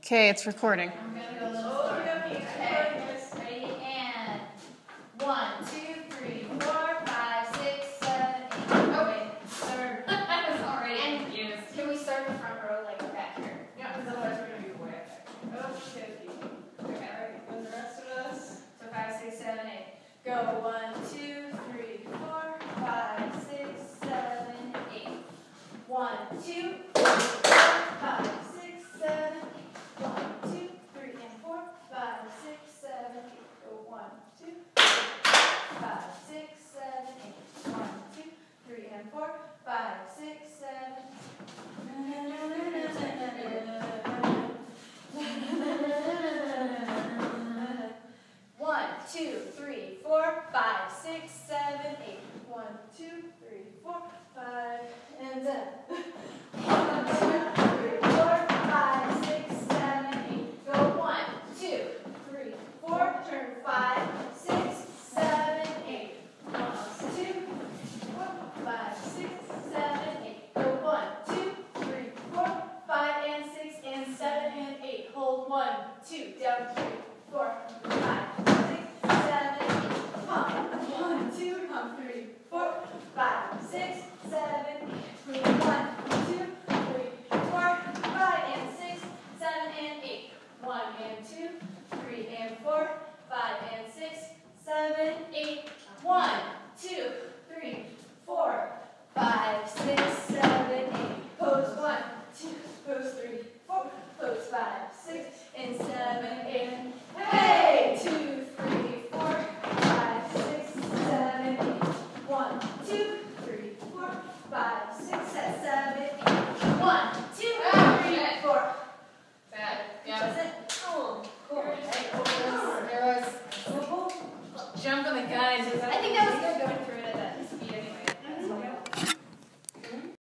Okay, it's recording. I'm gonna go a little slower. Okay, ready, and 1, 2, 3, 4, 5, 6, 7, 8. Oh wait, third. I was already confused. Can we start in the front row, like back here? Yeah, because otherwise we're gonna be way back. Okay. Okay, alright, and the rest of us. So 5, 6, 7, 8. Go 1, 2, 3, 4, 5, 6, 7, 8. 1, 2, 3, 4, 5, 6, 7, 8. 1, 2, 3, and 4, 5, 6, 7, 8. Go 1, 2, 5, 6, 7, 8. 1, 2, 3, and 4, 5, 6, 7. 1, 2, 3, 4, 5, 6, 7, 8. 1, 2, 3, 4, 5, and 1, 2, 3, 4, 5, 6, 7, 8. Go 1, 2, 3, 4, turn 5, 6, 7, 8. 1, 2, 4, 5, 6, 7, 8. Go 1, 2, 3, 4, 5, and 6, and 7, and 8. Hold 1, 2, down 3, 4, 5, 6, 7, 8. Pump 1, 2, pump 3, 4, 5, 6, 7, 8. Move 1, 2, 3, 4, 5, and 6, 7, and 8. 1 and 2, 3 and 4, 5 and 6, 7, 8. 1, 2, 3, 4, 5, 6, 7, 8. Pose 1, 2, pose 3, 4, pose 5, 6, and 7, 8. Hey! 2, 3, 4, 5, 6, 7, 8. 1, 2, 3, 4, 5, 6, 7, 8. 1, 2, 3, 4. Bad. Yeah. That's it. Oh, cool. There was jumping the guys.